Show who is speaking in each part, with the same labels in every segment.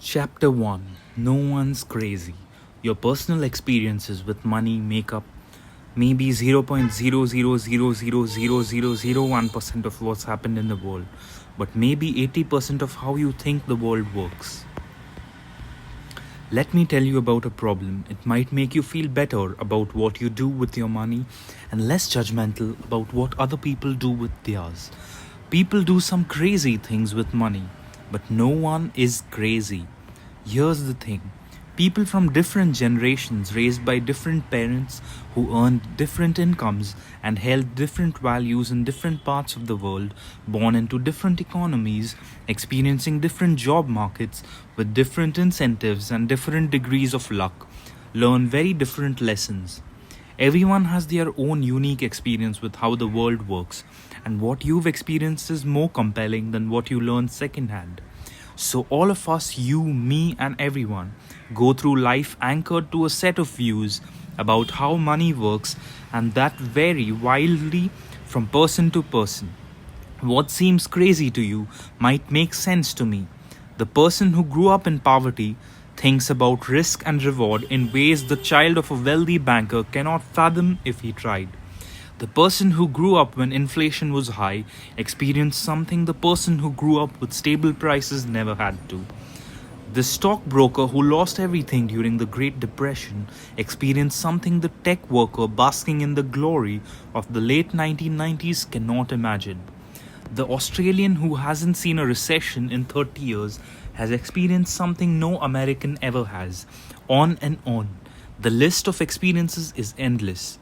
Speaker 1: Chapter 1. No one's crazy. Your personal experiences with money make up maybe 0.000000001% of what's happened in the world, but maybe 80% of how you think the world works. Let me tell you about a problem. It might make you feel better about what you do with your money and less judgmental about what other people do with theirs. People do some crazy things with money, but no one is crazy. Here's the thing. People from different generations raised by different parents who earned different incomes and held different values in different parts of the world, born into different economies, experiencing different job markets with different incentives and different degrees of luck, learn very different lessons. Everyone has their own unique experience with how the world works, and what you've experienced is more compelling than what you learned secondhand. So, all of us, you, me, and everyone, go through life anchored to a set of views about how money works, and that vary wildly from person to person. What seems crazy to you might make sense to me. The person who grew up in poverty thinks about risk and reward in ways the child of a wealthy banker cannot fathom if he tried. The person who grew up when inflation was high experienced something the person who grew up with stable prices never had to. The stockbroker who lost everything during the Great Depression experienced something the tech worker basking in the glory of the late 1990s cannot imagine. The Australian who hasn't seen a recession in 30 years has experienced something no American ever has. On and on. The list of experiences is endless.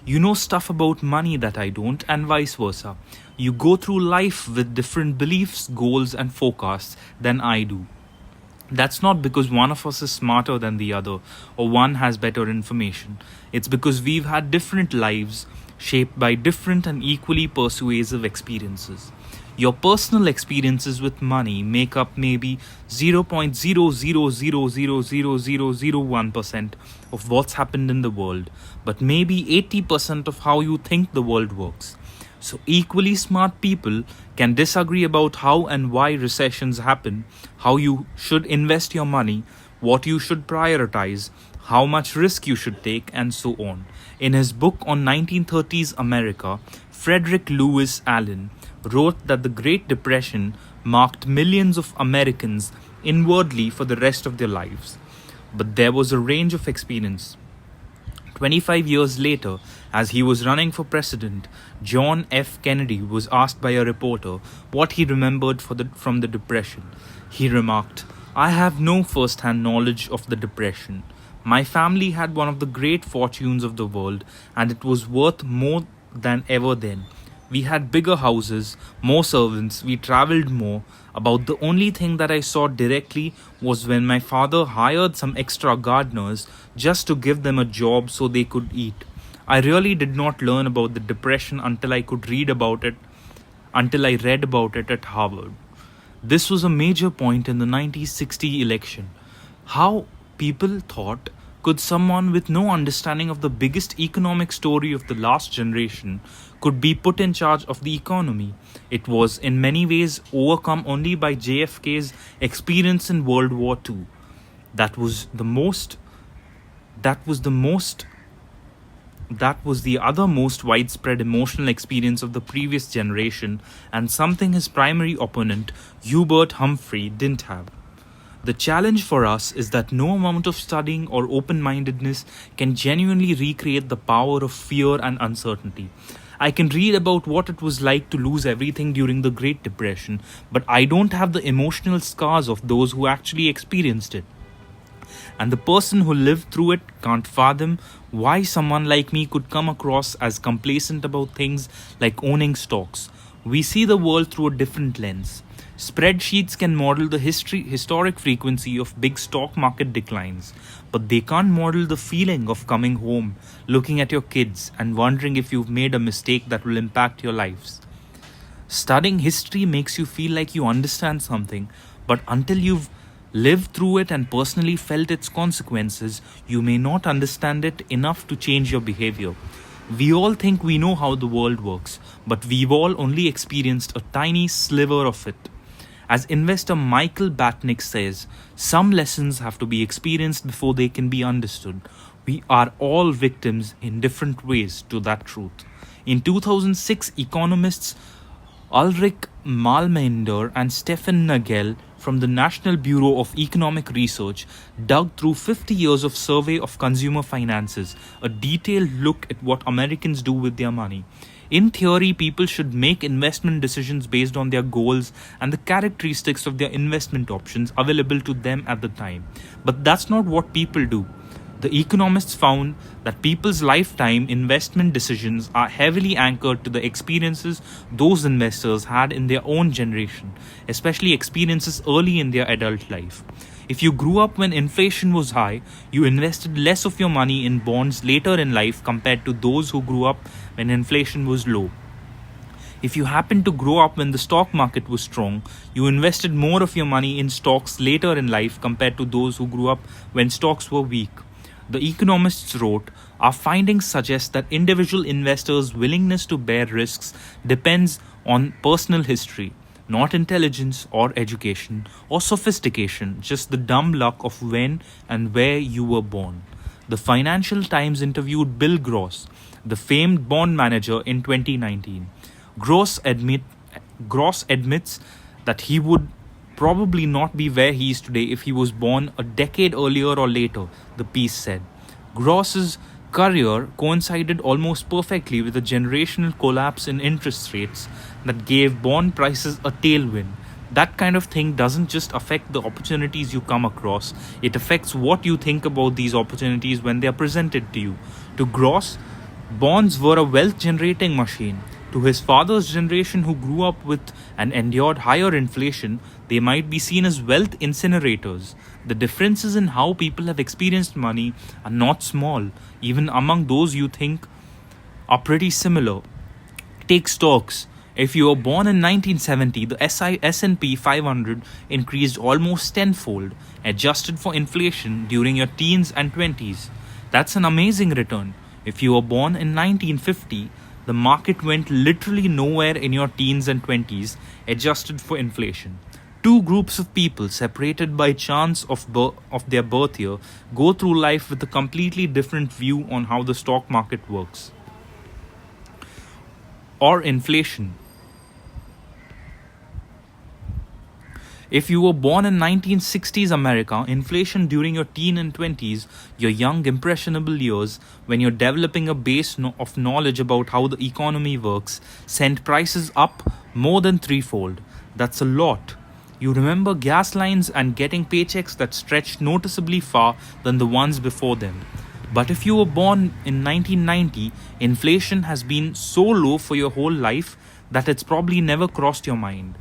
Speaker 1: You know stuff about money that I don't, and vice versa. You go through life with different beliefs, goals, and forecasts than I do. That's not because one of us is smarter than the other or one has better information. It's because we've had different lives shaped by different and equally persuasive experiences. Your personal experiences with money make up maybe 0.000000001% of what's happened in the world, but maybe 80% of how you think the world works. So, equally smart people can disagree about how and why recessions happen, how you should invest your money, what you should prioritize, how much risk you should take, and so on. In his book on 1930s America, Frederick Lewis Allen wrote that the Great Depression marked millions of Americans inwardly for the rest of their lives. But there was a range of experience. 25 years later, as he was running for president, John F. Kennedy was asked by a reporter what he remembered from the Depression. He remarked, "I have no first hand knowledge of the Depression. My family had one of the great fortunes of the world, and it was worth more than ever then. We had bigger houses, more servants, we traveled more. About the only thing that I saw directly was when my father hired some extra gardeners just to give them a job so they could eat. I really did not learn about the Depression until I read about it at Harvard." This was a major point in the 1960 election. How people thought, could someone with no understanding of the biggest economic story of the last generation could be put in charge of the economy? It was in many ways overcome only by JFK's experience in World War II. That was the other most widespread emotional experience of the previous generation, and something his primary opponent, Hubert Humphrey, didn't have. The challenge for us is that no amount of studying or open-mindedness can genuinely recreate the power of fear and uncertainty. I can read about what it was like to lose everything during the Great Depression, but I don't have the emotional scars of those who actually experienced it. And the person who lived through it can't fathom why someone like me could come across as complacent about things like owning stocks. We see the world through a different lens. Spreadsheets can model the historic frequency of big stock market declines, but they can't model the feeling of coming home, looking at your kids, and wondering if you've made a mistake that will impact your lives. Studying history makes you feel like you understand something, but until you've lived through it and personally felt its consequences, you may not understand it enough to change your behavior. We all think we know how the world works, but we've all only experienced a tiny sliver of it. As investor Michael Batnick says, some lessons have to be experienced before they can be understood. We are all victims in different ways to that truth. In 2006, economists Ulrich Malmender and Stefan Nagel from the National Bureau of Economic Research dug through 50 years of survey of consumer finances, a detailed look at what Americans do with their money. In theory, people should make investment decisions based on their goals and the characteristics of their investment options available to them at the time. But that's not what people do. The economists found that people's lifetime investment decisions are heavily anchored to the experiences those investors had in their own generation, especially experiences early in their adult life. If you grew up when inflation was high, you invested less of your money in bonds later in life compared to those who grew up when inflation was low. If you happened to grow up when the stock market was strong, you invested more of your money in stocks later in life compared to those who grew up when stocks were weak. The economists wrote, our findings suggest that individual investors' willingness to bear risks depends on personal history, not intelligence or education or sophistication, just the dumb luck of when and where you were born. The Financial Times interviewed Bill Gross, the famed bond manager, in 2019. Gross admits that he would probably not be where he is today if he was born a decade earlier or later, the piece said. Gross's career coincided almost perfectly with a generational collapse in interest rates that gave bond prices a tailwind. That kind of thing doesn't just affect the opportunities you come across, it affects what you think about these opportunities when they are presented to you. To Gross, bonds were a wealth generating machine. To his father's generation, who grew up with and endured higher inflation, they might be seen as wealth incinerators. The differences in how people have experienced money are not small, even among those you think are pretty similar. Take stocks. If you were born in 1970, the S&P 500 increased almost tenfold, adjusted for inflation during your teens and 20s. That's an amazing return. If you were born in 1950, the market went literally nowhere in your teens and 20s, adjusted for inflation. Two groups of people separated by chance of their birth year go through life with a completely different view on how the stock market works. Or inflation. If you were born in 1960s America, inflation during your teen and 20s, your young impressionable years, when you're developing a base of knowledge about how the economy works, sent prices up more than threefold. That's a lot. You remember gas lines and getting paychecks that stretched noticeably far than the ones before them. But if you were born in 1990, inflation has been so low for your whole life that it's probably never crossed your mind.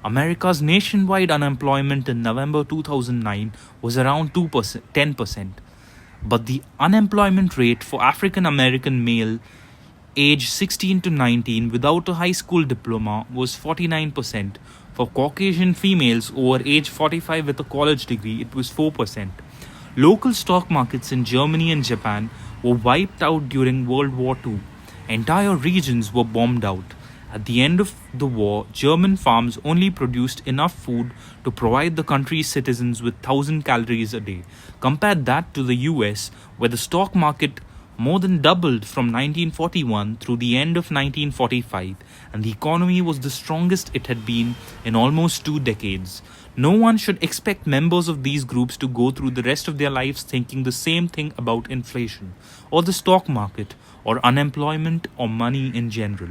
Speaker 1: America's nationwide unemployment in November 2009 was around 10%, but the unemployment rate for African American male aged 16 to 19 without a high school diploma was 49%. For Caucasian females over age 45 with a college degree, it was 4%. Local stock markets in Germany and Japan were wiped out during World War II. Entire regions were bombed out. At the end of the war, German farms only produced enough food to provide the country's citizens with 1,000 calories a day. Compare that to the US, where the stock market more than doubled from 1941 through the end of 1945, and the economy was the strongest it had been in almost 2 decades. No one should expect members of these groups to go through the rest of their lives thinking the same thing about inflation, or the stock market, or unemployment, or money in general.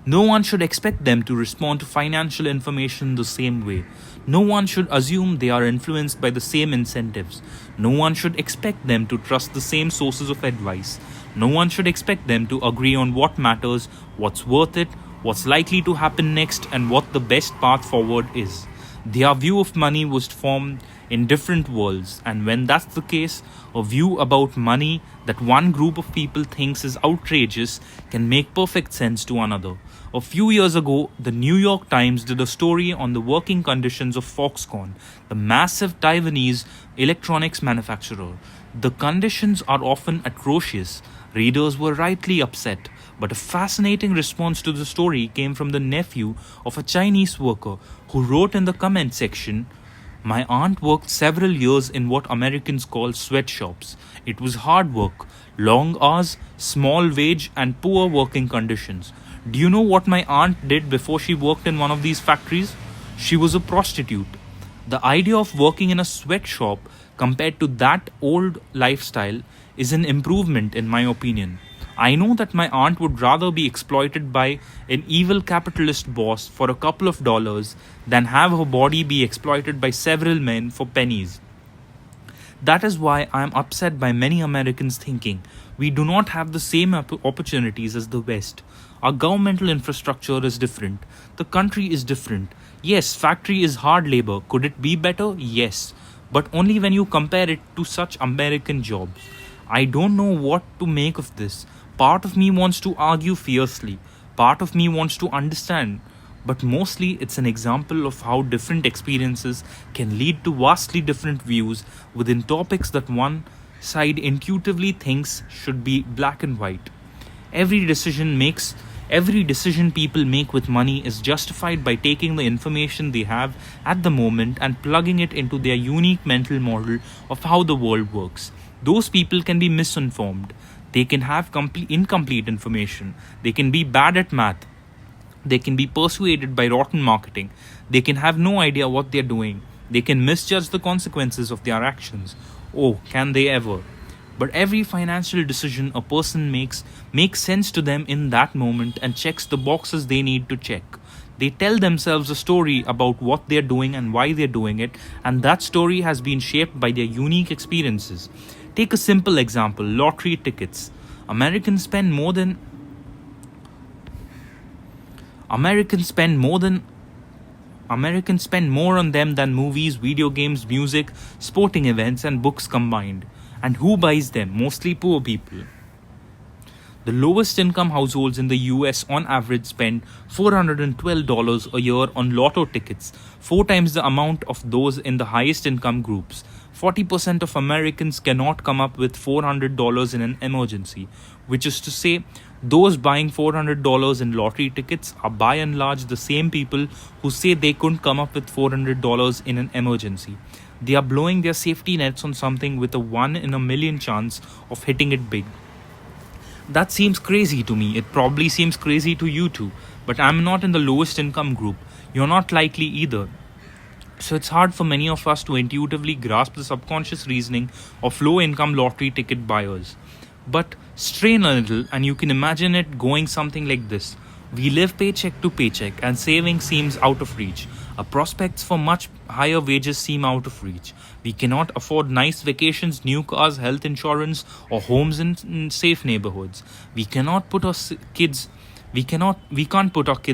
Speaker 1: No one should expect them to respond to financial information the same way. No one should assume they are influenced by the same incentives. No one should expect them to trust the same sources of advice. No one should expect them to agree on what matters, what's worth it, what's likely to happen next, and what the best path forward is. Their view of money was formed in different worlds, and when that's the case, a view about money that one group of people thinks is outrageous can make perfect sense to another. A few years ago, the New York Times did a story on the working conditions of Foxconn, the massive Taiwanese electronics manufacturer. The conditions are often atrocious. Readers were rightly upset. But a fascinating response to the story came from the nephew of a Chinese worker who wrote in the comment section, "My aunt worked several years in what Americans call sweatshops. It was hard work, long hours, small wage, and poor working conditions. Do you know what my aunt did before she worked in one of these factories? She was a prostitute." The idea of working in a sweatshop compared to that old lifestyle is an improvement, in my opinion. I know that my aunt would rather be exploited by an evil capitalist boss for a couple of dollars than have her body be exploited by several men for pennies. That is why I am upset by many Americans thinking we do not have the same opportunities as the West. Our governmental infrastructure is different. The country is different. Yes, factory is hard labor. Could it be better? Yes. But only when you compare it to such American jobs. I don't know what to make of this. Part of me wants to argue fiercely. Part of me wants to understand. But mostly it's an example of how different experiences can lead to vastly different views within topics that one side intuitively thinks should be black and white. Every decision people make with money is justified by taking the information they have at the moment and plugging it into their unique mental model of how the world works. Those people can be misinformed. They can have incomplete information. They can be bad at math. They can be persuaded by rotten marketing. They can have no idea what they're doing. They can misjudge the consequences of their actions. Oh, can they ever? But every financial decision a person makes sense to them in that moment and checks the boxes they need to check. They tell themselves a story about what they're doing and why they're doing it, and that story has been shaped by their unique experiences. Take a simple example: lottery tickets. Americans spend more than Americans spend more on them than movies, video games, music, sporting events, and books combined. And who buys them? Mostly poor people. The lowest income households in the US on average spend $412 a year on lotto tickets, 4 times the amount of those in the highest income groups. 40% of Americans cannot come up with $400 in an emergency, which is to say, those buying $400 in lottery tickets are by and large the same people who say they couldn't come up with $400 in an emergency. They are blowing their safety nets on something with a 1 in a million chance of hitting it big. That seems crazy to me. It probably seems crazy to you too. But I'm not in the lowest income group. You're not likely either. So it's hard for many of us to intuitively grasp the subconscious reasoning of low income lottery ticket buyers. But strain a little and you can imagine it going something like this. We live paycheck to paycheck and saving seems out of reach. Our prospects for much higher wages seem out of reach. We cannot afford nice vacations, new cars, health insurance, or homes in safe neighborhoods. We can't put our kids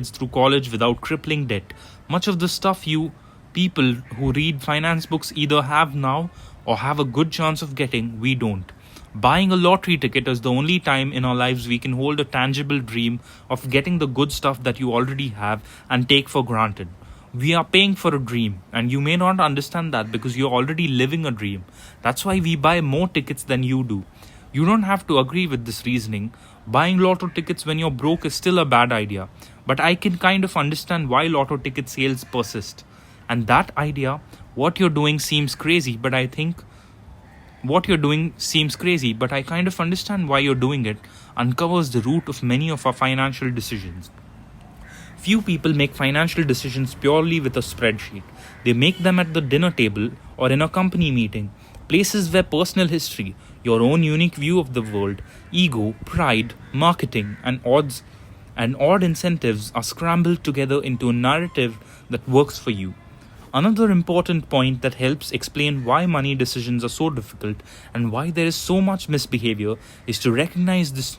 Speaker 1: through college without crippling debt. Much of the stuff you people who read finance books either have now or have a good chance of getting, we don't. Buying a lottery ticket is the only time in our lives we can hold a tangible dream of getting the good stuff that you already have and take for granted. We are paying for a dream, and you may not understand that because you're already living a dream. That's why we buy more tickets than you do. You don't have to agree with this reasoning. Buying lotto tickets when you're broke is still a bad idea, but I can kind of understand why lotto ticket sales persist. And that idea, what you're doing seems crazy, but I kind of understand why you're doing it, uncovers the root of many of our financial decisions. Few people make financial decisions purely with a spreadsheet. They make them at the dinner table or in a company meeting, places where personal history, your own unique view of the world, ego, pride, marketing, and odd incentives are scrambled together into a narrative that works for you. Another important point that helps explain why money decisions are so difficult and why there is so much misbehavior is to recognize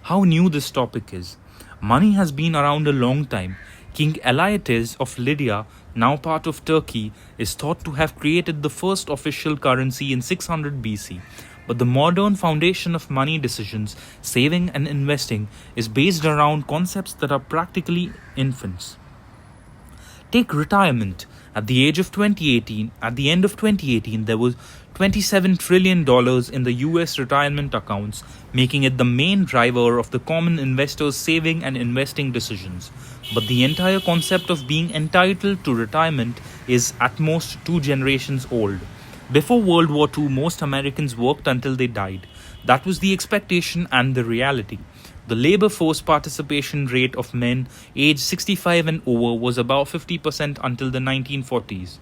Speaker 1: how new this topic is. Money has been around a long time. King Elaetes of Lydia, now part of Turkey, is thought to have created the first official currency in 600 BC. But the modern foundation of money decisions, saving and investing, is based around concepts that are practically infants. Take retirement. At the end of 2018, there was $27 trillion in the US retirement accounts, making it the main driver of the common investor's saving and investing decisions. But the entire concept of being entitled to retirement is at most 2 generations old. Before World War II, most Americans worked until they died. That was the expectation and the reality. The labor force participation rate of men aged 65 and over was about 50% until the 1940s.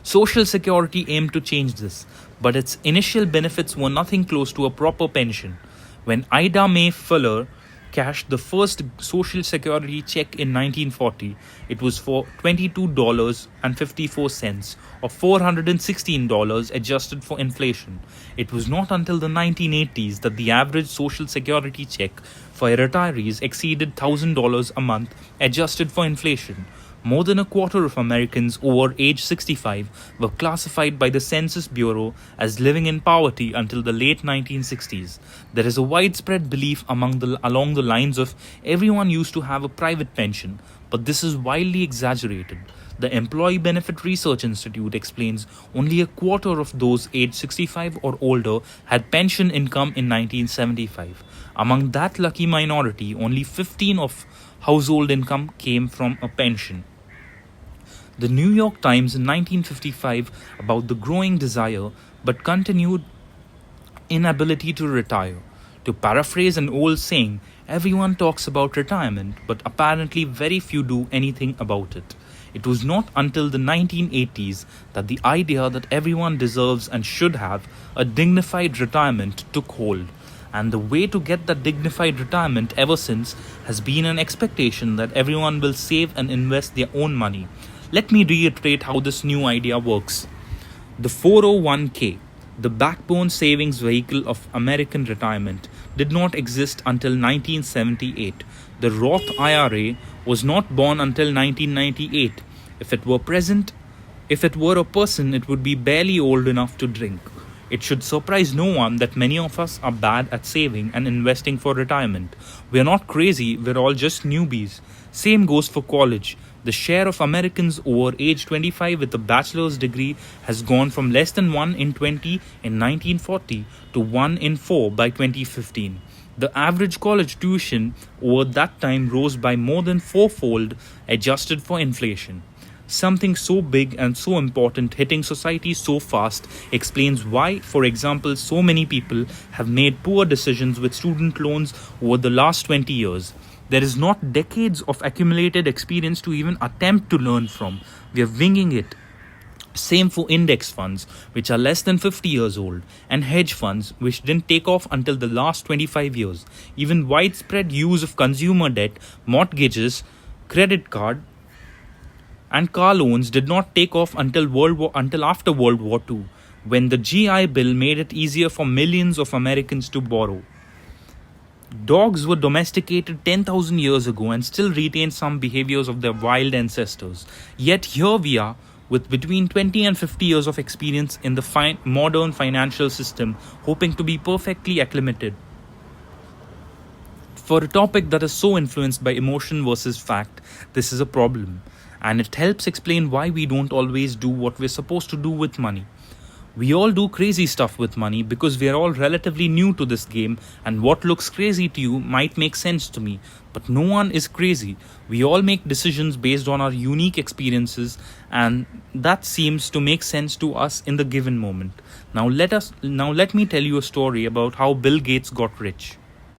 Speaker 1: Social Security aimed to change this, but its initial benefits were nothing close to a proper pension. When Ida May Fuller cashed the first Social Security check in 1940, it was for $22.54 or $416 adjusted for inflation. It was not until the 1980s that the average Social Security check for retirees exceeded $1,000 a month adjusted for inflation. More than a quarter of Americans over age 65 were classified by the Census Bureau as living in poverty until the late 1960s. There is a widespread belief along the lines of everyone used to have a private pension, but this is wildly exaggerated. The Employee Benefit Research Institute explains only a quarter of those aged 65 or older had pension income in 1975. Among that lucky minority, only 15% of household income came from a pension. The New York Times in 1955 about the growing desire but continued inability to retire. To paraphrase an old saying, everyone talks about retirement, but apparently very few do anything about it. It was not until the 1980s that the idea that everyone deserves and should have a dignified retirement took hold. And the way to get that dignified retirement ever since has been an expectation that everyone will save and invest their own money. Let me reiterate how this new idea works. The 401k, the backbone savings vehicle of American retirement, did not exist until 1978. The Roth IRA was not born until 1998. If it were a person, it would be barely old enough to drink. It should surprise no one that many of us are bad at saving and investing for retirement. We are not crazy, we're all just newbies. Same goes for college. The share of Americans over age 25 with a bachelor's degree has gone from less than 1 in 20 in 1940 to 1 in 4 by 2015. The average college tuition over that time rose by more than fourfold adjusted for inflation. Something so big and so important hitting society so fast explains why, for example, so many people have made poor decisions with student loans over the last 20 years. There is not decades of accumulated experience to even attempt to learn from. We are winging it. Same for index funds, which are less than 50 years old, and hedge funds, which didn't take off until the last 25 years. Even widespread use of consumer debt, mortgages, credit card, and car loans did not take off until after World War II, when the GI Bill made it easier for millions of Americans to borrow. Dogs were domesticated 10,000 years ago and still retain some behaviors of their wild ancestors. Yet here we are, with between 20 and 50 years of experience in the modern financial system, hoping to be perfectly acclimated. For a topic that is so influenced by emotion versus fact, this is a problem. And it helps explain why we don't always do what we're supposed to do with money. We all do crazy stuff with money because we are all relatively new to this game, and what looks crazy to you might make sense to me. But no one is crazy. We all make decisions based on our unique experiences, and that seems to make sense to us in the given moment. Now let me tell you a story about how Bill Gates got rich.